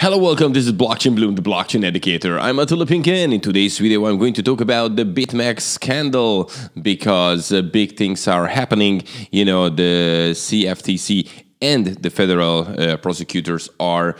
Hello, welcome. This is Blockchain Bloom, the blockchain educator. I'm Attila Pinke, and in today's video, I'm going to talk about the Bitmex scandal because big things are happening. You know, the CFTC and the federal prosecutors are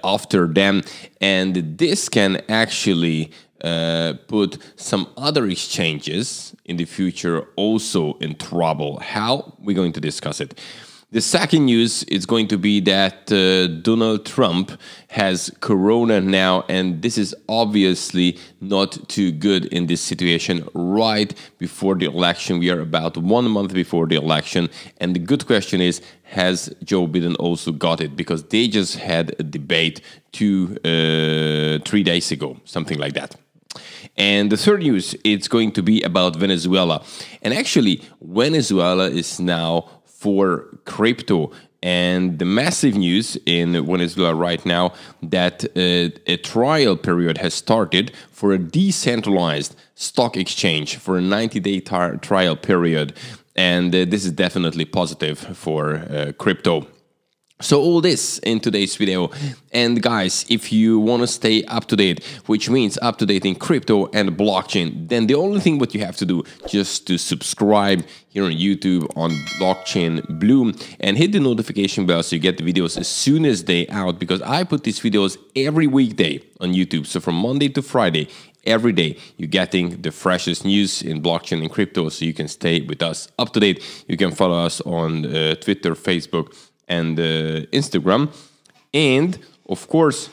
after them, and this can actually put some other exchanges in the future also in trouble. How? We're going to discuss it. The second news is going to be that Donald Trump has corona now, and this is obviously not too good in this situation right before the election. We are about 1 month before the election, and the good question is, has Joe Biden also got it? Because they just had a debate 3 days ago, something like that. And the third news, it's going to be about Venezuela. And actually, Venezuela is now for crypto, and the massive news in Venezuela right now that a trial period has started for a decentralized stock exchange for a 90-day trial period, and this is definitely positive for crypto. So all this in today's video. And guys, if you want to stay up to date, which means up to date in crypto and blockchain, then the only thing what you have to do just to subscribe here on YouTube on blockchainbloom and hit the notification bell so you get the videos as soon as they out, because I put these videos every weekday on YouTube. So from Monday to Friday, every day you're getting the freshest news in blockchain and crypto, so you can stay with us up to date. You can follow us on Twitter, Facebook, and Instagram. And of course,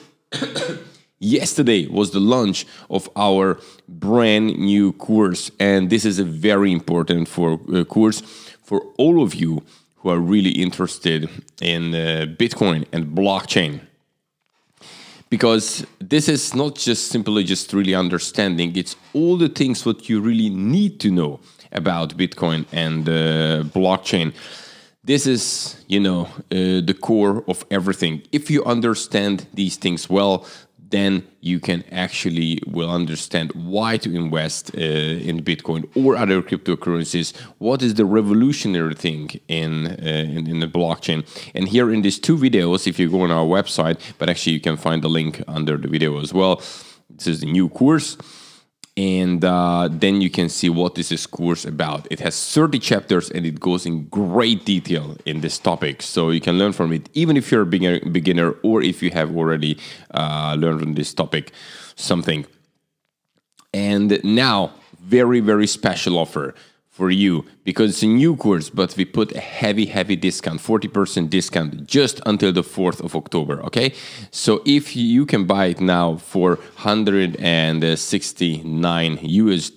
yesterday was the launch of our brand new course, and this is a very important course for all of you who are really interested in Bitcoin and blockchain, because this is not just simply just really understanding, it's all the things what you really need to know about Bitcoin and blockchain. This is, you know, the core of everything. If you understand these things well, then you can actually will understand why to invest in Bitcoin or other cryptocurrencies. What is the revolutionary thing in the blockchain? And here in these two videos, if you go on our website, but actually you can find the link under the video as well. This is the new course. And then you can see what this is course about. It has 30 chapters and it goes in great detail in this topic. So you can learn from it, even if you're a beginner or if you have already learned on this topic something. And now, very, very special offer for you, because it's a new course, but we put a heavy discount, 40% discount, just until the 4th of October, okay? So if you can buy it now for $169 US,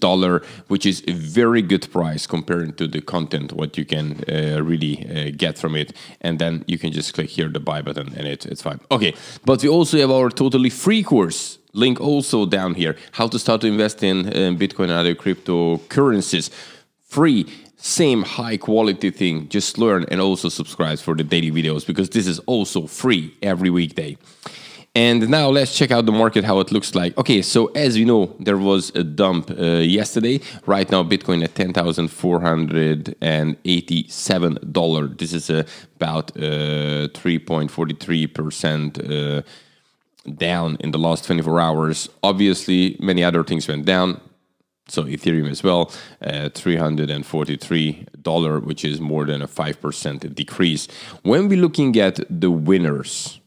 which is a very good price compared to the content, what you can really get from it. And then you can just click here, the buy button, and it's fine. Okay, but we also have our totally free course. Link also down here, how to start to invest in Bitcoin and other cryptocurrencies. Free, same high quality thing, just learn and also subscribe for the daily videos, because this is also free every weekday. And now let's check out the market, how it looks like. Okay, so as you know, there was a dump yesterday. Right now, Bitcoin at $10,487. This is about 3.43% down in the last 24 hours. Obviously, many other things went down. So Ethereum as well, $343, which is more than a 5% decrease. When we're looking at the winners,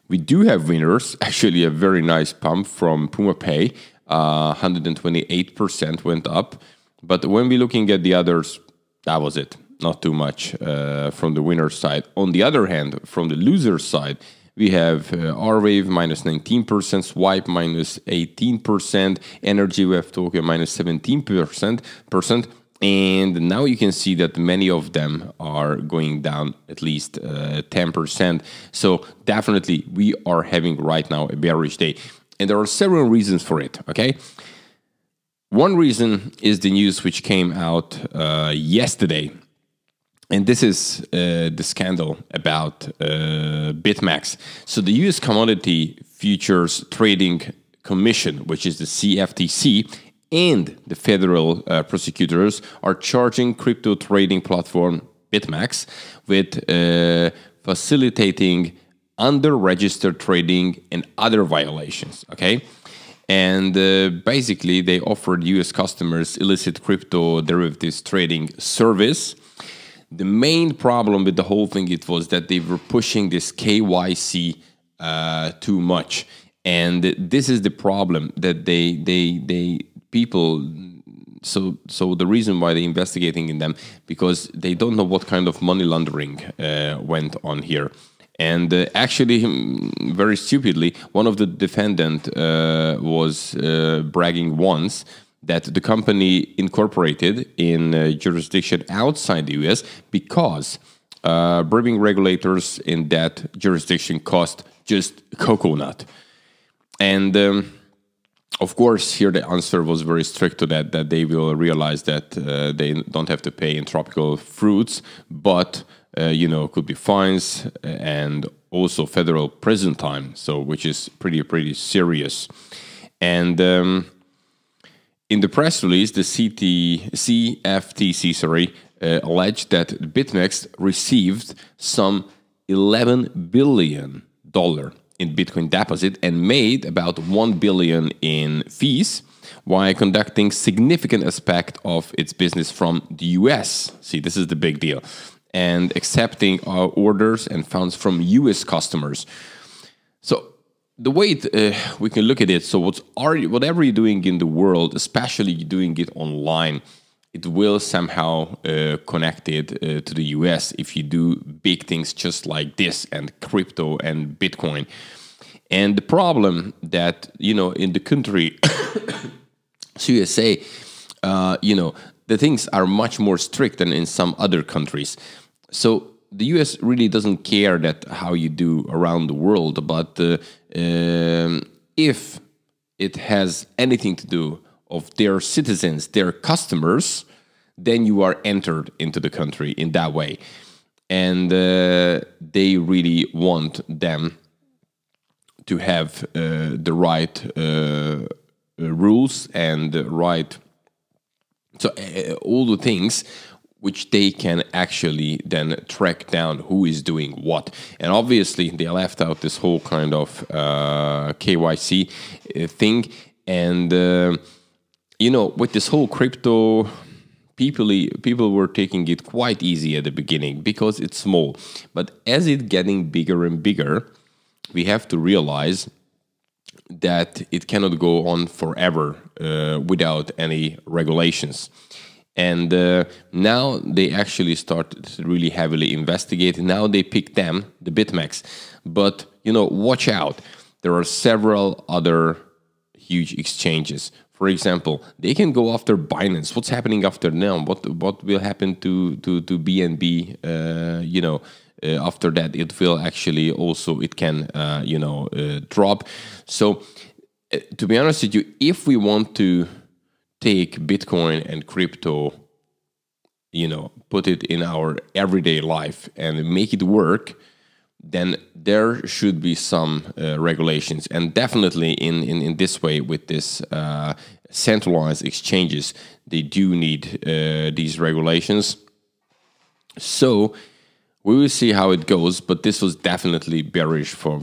we do have winners. Actually, a very nice pump from PumaPay, 128% went up. But when we're looking at the others, that was it. Not too much from the winner side. On the other hand, from the loser side, we have R-Wave minus 19%, Swipe minus 18%, Energy Wave Tokyo minus 17%. And now you can see that many of them are going down at least 10%. So definitely we are having right now a bearish day. And there are several reasons for it, okay? One reason is the news which came out yesterday. And this is the scandal about Bitmex. So the U.S. Commodity Futures Trading Commission, which is the CFTC, and the federal prosecutors are charging crypto trading platform Bitmex with facilitating under-registered trading, and other violations, okay? And basically, they offered U.S. customers illicit crypto derivatives trading service. The main problem with the whole thing, it was that they were pushing this KYC too much. And this is the problem that people... So the reason why they're investigating in them, because they don't know what kind of money laundering went on here. And actually, very stupidly, one of the defendant was bragging once that the company incorporated in a jurisdiction outside the US because bribing regulators in that jurisdiction cost just coconut. And of course, here the answer was very strict to that they will realize that they don't have to pay in tropical fruits, but could be fines and also federal prison time, so which is pretty serious. And in the press release, the CFTC alleged that Bitmex received some $11 billion in Bitcoin deposit and made about $1 billion in fees while conducting significant aspect of its business from the US. See, this is the big deal. And accepting orders and funds from US customers. So the way we can look at it, so whatever you're doing in the world, especially you're doing it online, it will somehow connect it to the US if you do big things just like this and crypto and Bitcoin. And the problem that, in the country, USA, the things are much more strict than in some other countries. So the US really doesn't care that how you do around the world, but if it has anything to do of their citizens, their customers, then you are entered into the country in that way. And they really want them to have the right rules and the right... So all the things which they can actually then track down who is doing what. And obviously, they left out this whole kind of KYC thing. And, with this whole crypto, people were taking it quite easy at the beginning because it's small. But as it's getting bigger and bigger, we have to realize that it cannot go on forever without any regulations. And now they actually started really heavily investigating. Now they picked them, the Bitmex. But, watch out. There are several other huge exchanges. For example, they can go after Binance. What's happening after them? What will happen to BNB? After that, it will actually also, it can, drop. So, to be honest with you, if we want to take Bitcoin and crypto, put it in our everyday life and make it work, then there should be some regulations. And definitely in this way, with this centralized exchanges, they do need these regulations. So we will see how it goes, but this was definitely bearish for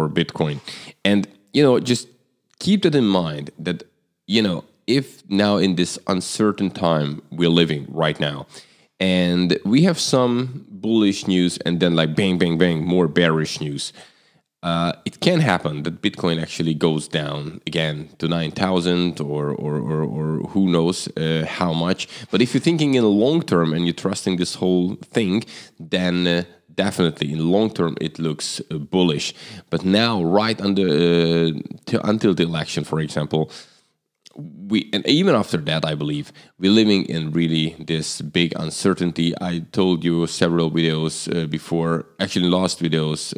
Bitcoin. And, just keep that in mind that, if now in this uncertain time we're living right now, and we have some bullish news and then like bang, bang, bang, more bearish news, it can happen that Bitcoin actually goes down again to 9,000 or who knows how much. But if you're thinking in the long term and you're trusting this whole thing, then definitely in the long term it looks bullish. But now, right until the election, for example, and even after that, I believe, we're living in really this big uncertainty. I told you several videos before, actually last video's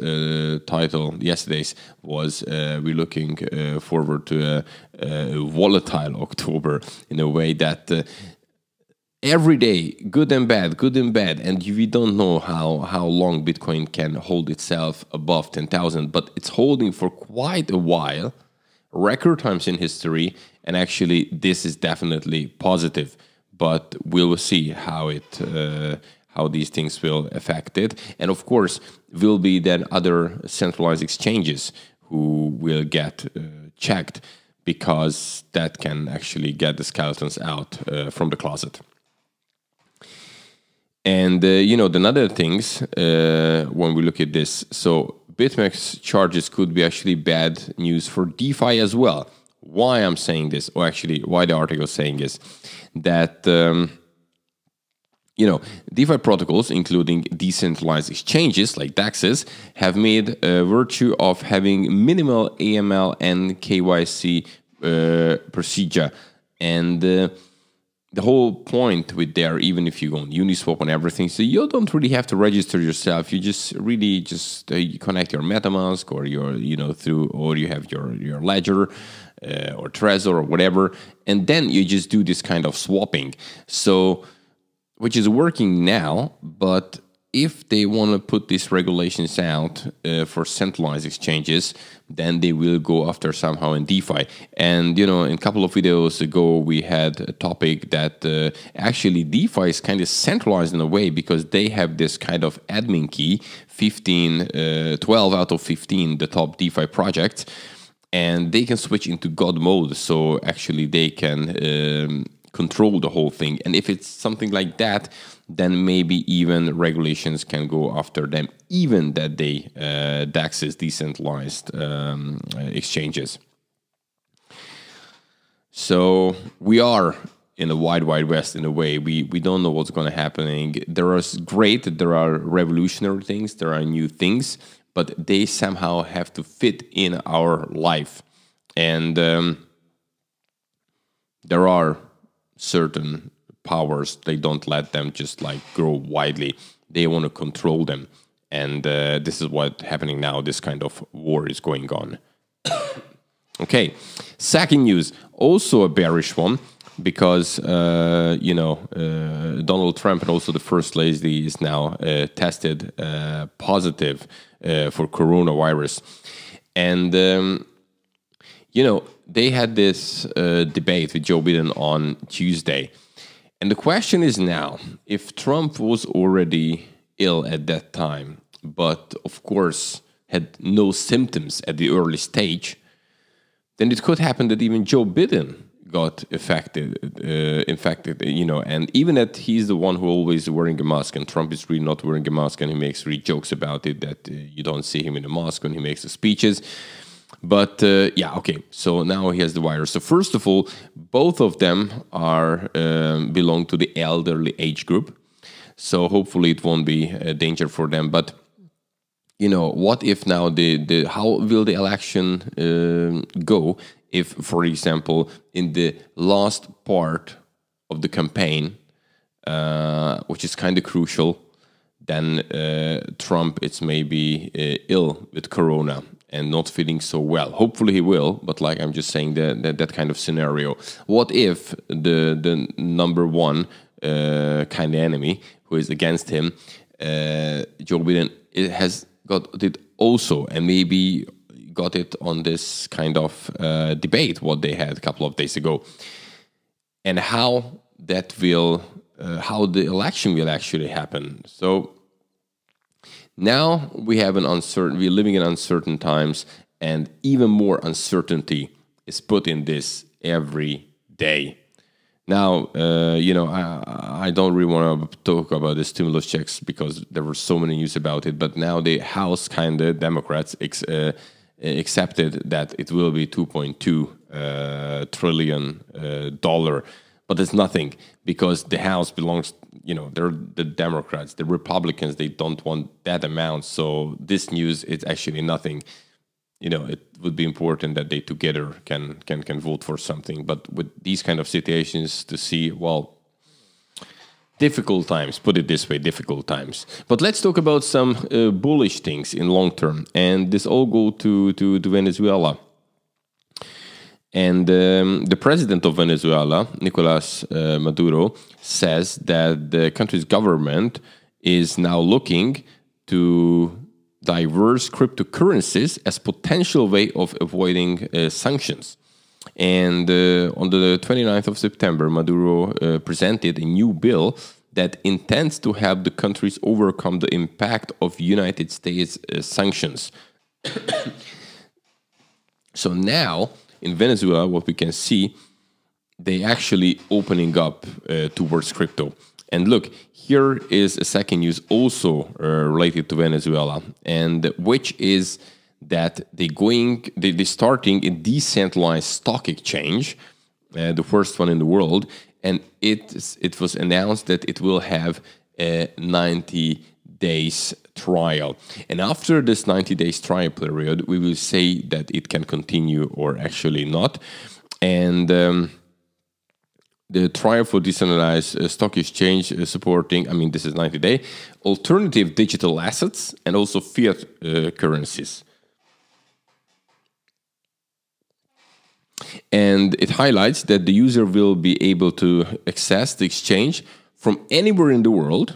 title, yesterday's, was we're looking forward to a volatile October, in a way that every day, good and bad, and we don't know how long Bitcoin can hold itself above 10,000, but it's holding for quite a while, record times in history. And actually, this is definitely positive, but we'll see how how these things will affect it. And of course, will be then other centralized exchanges who will get checked, because that can actually get the skeletons out from the closet. And, the other things, when we look at this, so Bitmex charges could be actually bad news for DeFi as well. Why I'm saying this, or actually why the article is saying is that, DeFi protocols, including decentralized exchanges like DEXs, have made a virtue of having minimal AML and KYC procedure. And the whole point with there, even if you go on Uniswap and everything, so you don't really have to register yourself. You just really you connect your MetaMask or your, or you have your Ledger or Trezor or whatever, and then you just do this kind of swapping. So, which is working now, but if they want to put these regulations out for centralized exchanges, then they will go after somehow in DeFi. And, in a couple of videos ago, we had a topic that actually DeFi is kind of centralized in a way, because they have this kind of admin key, 12 out of 15, the top DeFi projects, and they can switch into God mode. So actually they can control the whole thing. And if it's something like that, then maybe even regulations can go after them, even that they DEXs, decentralized exchanges. So we are in a wide west in a way. We don't know what's going to happen. There are revolutionary things, there are new things, but they somehow have to fit in our life. And there are certain powers, they don't let them just grow widely. They want to control them. And this is what's happening now. This kind of war is going on. Okay, second news, also a bearish one, because, Donald Trump and also the First Lady is now tested positive for coronavirus. And, they had this debate with Joe Biden on Tuesday. And the question is now, if Trump was already ill at that time, but of course had no symptoms at the early stage, then it could happen that even Joe Biden got infected, and even that he's the one who always wearing a mask, and Trump is really not wearing a mask, and he makes really jokes about it, that you don't see him in a mask when he makes the speeches. But so now he has the virus. So first of all, both of them are belong to the elderly age group. So hopefully it won't be a danger for them. But what if now how will the election go if, for example, in the last part of the campaign, which is kind of crucial, then Trump is maybe ill with corona and not feeling so well. Hopefully he will, but I'm just saying that kind of scenario. What if the number one kind of enemy who is against him, Joe Biden, has got it also, and maybe got it on this kind of debate what they had a couple of days ago, and how that will, how the election will actually happen. So now we're living in uncertain times, and even more uncertainty is put in this every day. Now, I don't really want to talk about the stimulus checks because there were so many news about it, but now the House kind of Democrats accepted that it will be $2.2 trillion, but it's nothing, because the House belongs, they're the Democrats, the Republicans, they don't want that amount. So this news is actually nothing. It would be important that they together can vote for something. But with these kind of situations, to see, difficult times, put it this way, difficult times. But let's talk about some bullish things in long term. And this all go to Venezuela. And the president of Venezuela, Nicolas Maduro, says that the country's government is now looking to diverse cryptocurrencies as potential way of avoiding sanctions. And on the 29th of September, Maduro presented a new bill that intends to help the countries overcome the impact of United States sanctions. So now in Venezuela, what we can see, they actually opening up towards crypto. And look, here is a second news also related to Venezuela, and which is that they're starting a decentralized stock exchange, the first one in the world, and it was announced that it will have a 90 days trial. And after this 90 days trial period, we will say that it can continue or actually not. And the trial for decentralized stock exchange supporting, I mean, this is 90-day, alternative digital assets and also fiat currencies. And it highlights that the user will be able to access the exchange from anywhere in the world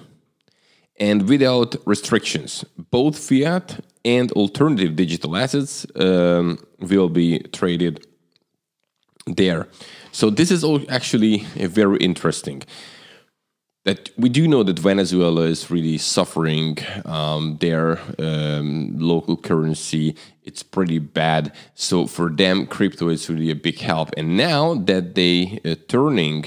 and without restrictions. Both fiat and alternative digital assets will be traded there. So this is all actually very interesting. That we do know that Venezuela is really suffering. Their local currency, it's pretty bad. So for them, crypto is really a big help. And now that they turning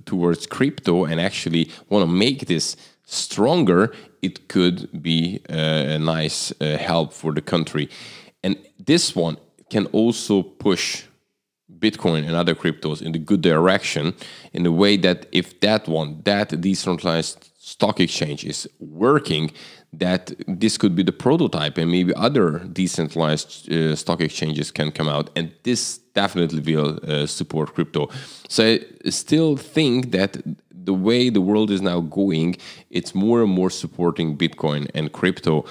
towards crypto and actually want to make this stronger, it could be a nice help for the country. And this one can also push Bitcoin and other cryptos in the good direction, in the way that if that decentralized stock exchange is working, that this could be the prototype and maybe other decentralized stock exchanges can come out, and this definitely will support crypto. So I still think that the way the world is now going, it's more and more supporting Bitcoin and crypto.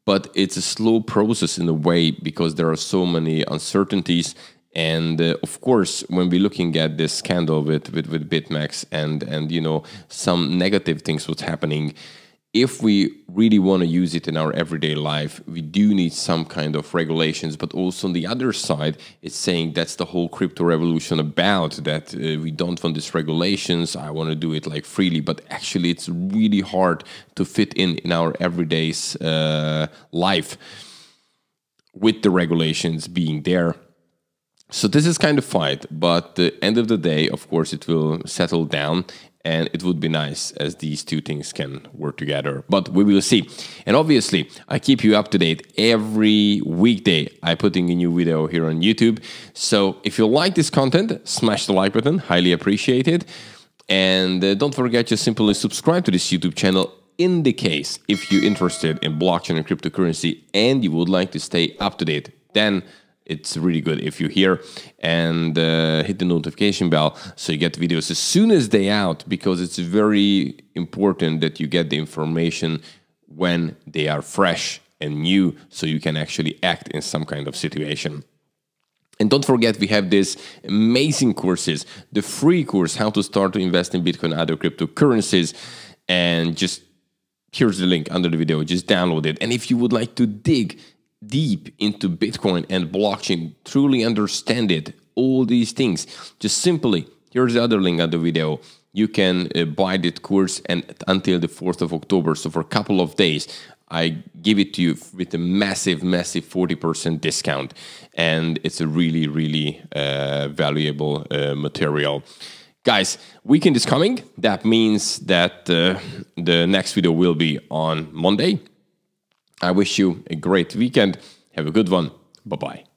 But it's a slow process in a way because there are so many uncertainties. And of course, when we're looking at this scandal with Bitmex and you know, some negative things what's happening, if we really want to use it in our everyday life, we do need some kind of regulations. But also on the other side, it's saying that's the whole crypto revolution about, that we don't want these regulations. I want to do it like freely, but actually it's really hard to fit in our everyday life with the regulations being there. So this is kind of fight, but at the end of the day, of course, it will settle down, and it would be nice as these two things can work together. But we will see. And obviously, I keep you up to date every weekday. I'm putting a new video here on YouTube. So if you like this content, smash the like button. Highly appreciate it. And don't forget to simply subscribe to this YouTube channel in the case if you're interested in blockchain and cryptocurrency and you would like to stay up to date. Then it's really good if you're here, and hit the notification bell so you get videos as soon as they out, because it's very important that you get the information when they are fresh and new so you can actually act in some kind of situation. And don't forget, we have these amazing courses, the free course, how to start to invest in Bitcoin and other cryptocurrencies, and just here's the link under the video, just download it. And if you would like to dig deep into Bitcoin and blockchain, truly understand it, all these things, just simply, here's the other link under the video. You can buy that course and until the 4th of October. So for a couple of days, I give it to you with a massive 40% discount. And it's a really, really valuable material. Guys, weekend is coming. That means that the next video will be on Monday. I wish you a great weekend. Have a good one. Bye-bye.